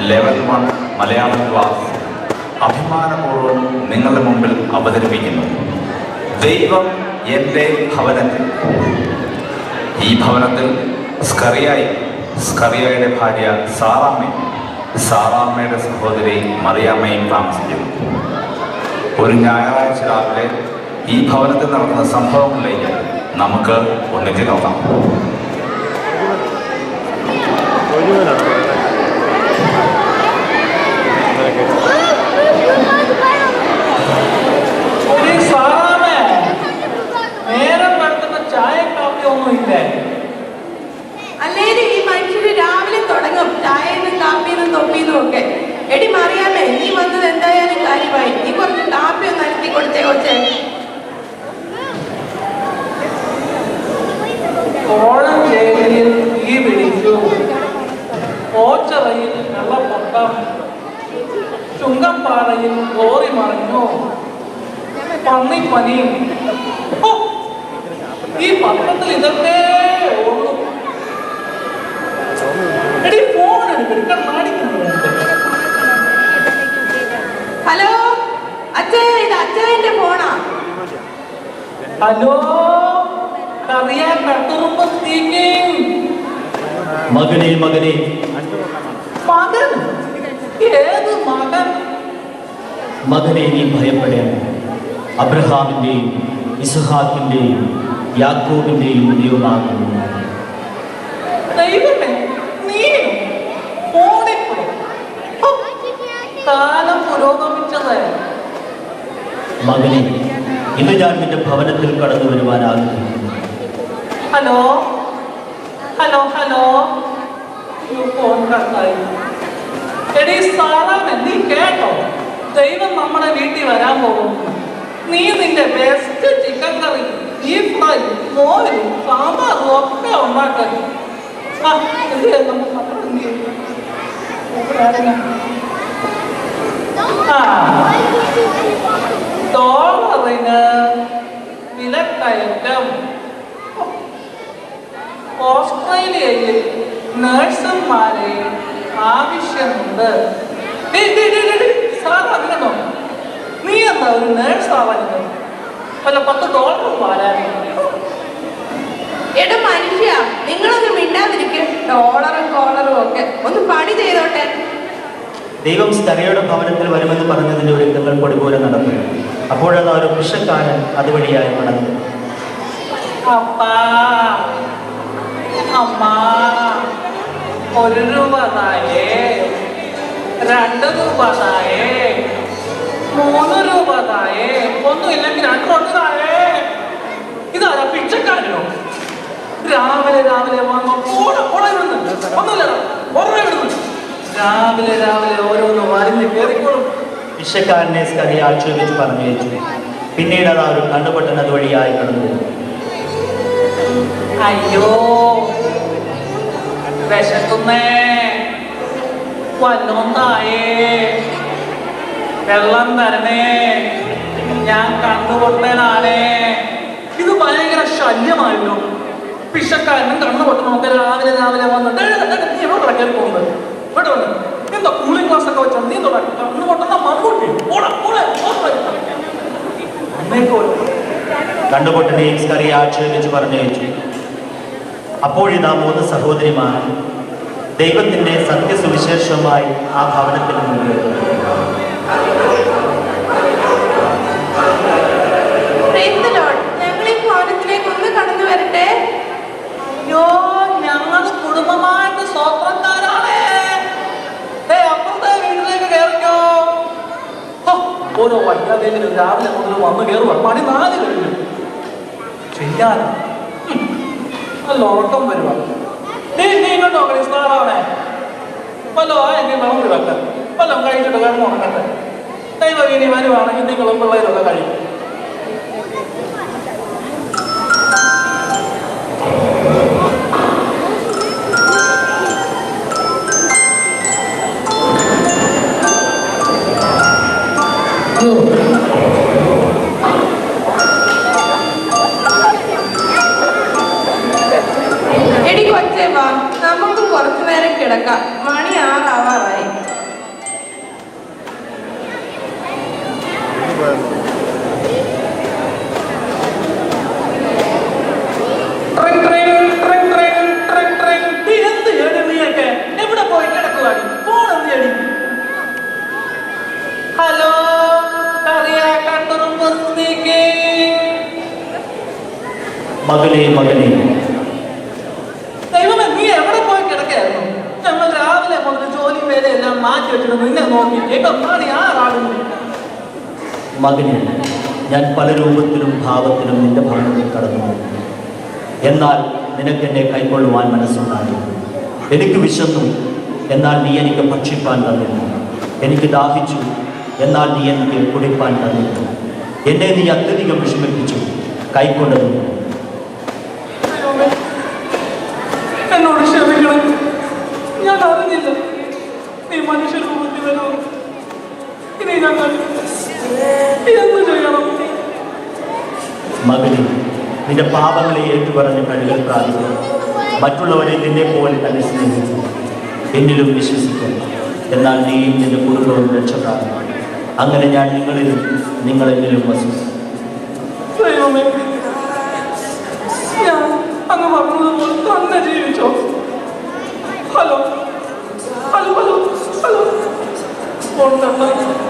Level 1 Malayalam class അഭിമാനപൂർവ്വം നിങ്ങളുടെ മുമ്പിൽ അവതരിപ്പിക്കുന്നു. ദൈവം എൻ്റെ ഭവനത്തിൽ. ഈ ഭവനത്തിൽ സ്കറിയയുടെ ഭാര്യ സാറാമ്മയുടെ സഹോദരി മറിയാമ്മയും താമസിക്കുന്നു. ഒരു ഞായറാഴ്ച രാവിലെ ഈ ഭവനത്തിൽ നടക്കുന്ന സംഭവങ്ങളിലേക്ക് നമുക്ക് ഒന്നിച്ചു നോക്കാം. അല്ലേലും ഈ മനുഷ്യര് രാവിലെ തുടങ്ങും ചായന്നും കാപ്പിന്നും തൊപ്പിന്നും ഒക്കെ. എടി മറിയാമേ, നീ വന്നത് എന്തായാലും കാര്യമായി. നീ കുറച്ച് കാപ്പി ഒന്ന് അനത്തി കൊടുത്തേ കൊച്ചേ. കോഴഞ്ചേരിയിൽ തീ പിടിച്ചു, ഓച്ചറയിൽ വെള്ളപ്പൊക്കം, ചുങ്കപ്പാറയിൽ ലോറി മറിഞ്ഞു, പന്നിപ്പനി. ഈ പത്രത്തിൽ ഇതൊക്കെ ഉള്ളൂ. എടി ഫോൺ എടുക്കാൻ കാണിക്കുന്നുണ്ട്. ഹലോ അച്ഛാ, ഇത് അച്ഛൻ്റെ ഫോണാ. ഹലോ, മകനെ മകനെ മകൻ? ഏത് മകൻ? മകനെ, നീ ഭയപ്പെടേണ്ട. അബ്രഹാമിന്റെയും ഇസ്ഹാക്കിന്റെയും യാക്കോബിന്റെയും ദൈവമാകുന്നു. ദൈവമേ, നീ കാലം പുരോഗമിച്ചത്. മകനെ, ഇന്ന് ഞാൻ നിന്റെ ഭവനത്തിൽ കടന്നു വരുവാൻ ആഗ്രഹിക്കുന്നു. ഹലോ ഹലോ ഹലോ, ഫോൺ കട്ടായി. എടീ സാറാമേ, നീ കേട്ടോ? ദൈവം നമ്മുടെ വീട്ടിൽ വരാൻ പോകുന്നു. നീ നിന്റെ ബെസ്റ്റ് ചിക്കൻ കറി, ബീഫ് ഫ്രൈ, മോരും സാമ്പാറും ഒക്കെ ഉണ്ടാക്കാൻ. ഡോളറിന് വിലക്കയറ്റം. ഓസ്ട്രേലിയയിൽ നഴ്സുമാരെ ആവശ്യമുണ്ട്. സാധാരണ നീ എന്താ ഒരു നേഴ്സ് ആവാനുണ്ട്? വല്ല $10 പാലാനും. എടാ മനുഷ്യ, നിങ്ങളൊന്ന് മിണ്ടാതിരിക്കും. ഡോളറും കോളറും ഒക്കെ ഒന്ന് പണി ചെയ്തോട്ടെ. ദൈവം സ്കറിയയുടെ ഭവനത്തിൽ വരുമെന്ന് പറഞ്ഞതിന്റെ ഒരുക്കങ്ങൾ പൊടിപോലെ നടന്നു. അപ്പോഴത് ഒരു കൃഷക്കാരൻ അതുവഴിയായി നടന്നു. അപ്പാ അമ്മ, 1 രൂപ തായേ, 2 രൂപ തായേ, 3 രൂപ തായേ, ഒന്നുമില്ലെങ്കിൽ 2 കൊണ്ട് തായേ. ഇതാരാ, പിച്ചക്കാരനോ? രാവിലെ വന്നു ഒന്നുമില്ല, രാവിലെ ഓരോന്ന് വലിഞ്ഞ് കയറിക്കോളും. പിച്ചക്കാരനെ സ്കറിയ ആക്ഷേപിച്ച് പറഞ്ഞയച്ചു. പിന്നീട് അത് ഒരു കണ്ടുപൊട്ടൻ അതുവഴിയായി കടന്നു. അയ്യോ, വിശക്കുന്നേ, വല്ലൊന്നായേ, വെള്ളം തരണേ, ഞാൻ കണ്ണുപൊട്ടനാണേ. ഇത് ഭയങ്കര ശല്യമായല്ലോ. പിശക്കാരനും കണ്ണുപൊട്ടനൊക്കെ രാവിലെ വന്നിട്ട് നീ എവിടെ കയറി പോകുന്നത്? ഇവിടെ വന്ന് എന്താ കൂളിംഗ് ഗ്ലാസ് ഒക്കെ വെച്ചോ? നീ കണ്ണുപൊട്ടുന്ന മറുപടി കണ്ടുപൊട്ടനെയും സ്കറിയ ആക്ഷേപിച്ച് പറഞ്ഞയച്ചു. അപ്പോഴിതാ 3 സഹോദരിമാർ ദൈവത്തിന്റെ സത്യസുവിശേഷവുമായി ആ ഭവനത്തിൽ നിന്ന്. ഞങ്ങൾ ഈ ഭവനത്തിലേക്ക് ഒന്ന് കടന്നു വരട്ടെ. അയ്യോ, ഞങ്ങൾ കുടുംബമായിട്ട് സ്വന്തക്കാരാണ്. അപ്പുറത്തെ വീട്ടിലേക്ക് കയറിക്കോ. ഓരോ വൈകാതെങ്കിലും രാവിലെ മുതൽ വന്ന് കയറുക. മണി 4 കഴിഞ്ഞു. ചെയ്യാനോ നല്ല ഉറക്കം വരുക. നീ ഇങ്ങോട്ട് നോക്കണേ സാറാണേ. വല്ലോ എങ്കിൽ നമുക്ക് വെക്കാം. വല്ലതും കഴിച്ചിട്ട് കിടന്നു ഉണക്കട്ടെ. ദൈവം ഇനി വരുവാണെങ്കിൽ നിങ്ങളും പിള്ളേരൊക്കെ കഴിക്കും. എടി കൊച്ചേ വാ, നമുക്ക് കുറച്ചു നേരം കിടക്കാം. മണി 6 ആവാറായി. മകനെ മകനെ. ദൈവമേ, നീ എവിടെ പോയി കിടക്കായിരുന്നു? ഞങ്ങൾ രാവിലെ മുതൽ ജോലി വേല എല്ലാം മാറ്റി വെച്ചിട്ട് നിന്നെ നോക്കി മണി 6 മകനെ, ഞാൻ പല രൂപത്തിലും ഭാവത്തിലും നിന്റെ ഭവനത്തിൽ കടന്നു. എന്നാൽ നിനക്കെന്നെ കൈക്കൊള്ളുവാൻ മനസ്സുണ്ടായി. എനിക്ക് വിശന്നു, എന്നാൽ നീ എനിക്ക് ഭക്ഷിപ്പാൻ തന്നില്ല. എനിക്ക് ദാഹിച്ചു, എന്നാൽ നീ എനിക്ക് കുടിപ്പാൻ തന്നില്ല. എന്നെ നീ അത്യധികം വിഷമിപ്പിച്ചു, കൈക്കൊണ്ടു. എന്നോട് ക്ഷമിക്കണം, ഞാൻ അറിഞ്ഞില്ല നീ മനുഷ്യരൂപത്തിൽ വരുന്നു. ഇനി ഞങ്ങൾ എന്ത് ചെയ്യണം? മകനെ, നിന്റെ പാപങ്ങളെ ഏറ്റുപറഞ്ഞ് കഴുകൽ പ്രാപിക്കുക. മറ്റുള്ളവരെ നിന്നെ പോലെ തന്നെ സ്നേഹിച്ചു, എന്നിലും വിശ്വസിക്കുന്നു. എന്നാൽ നീയും നിന്റെ കുടുംബവും രക്ഷപ്രാപിക്കും. അങ്ങനെ ഞാൻ നിങ്ങളിലും നിങ്ങളെന്നിലും വസിക്കും. ദൈവമേ, ഞാൻ അങ്ങ് പറഞ്ഞതുപോലെ തന്നെ ജീവിച്ചോ? Hello hello hello hello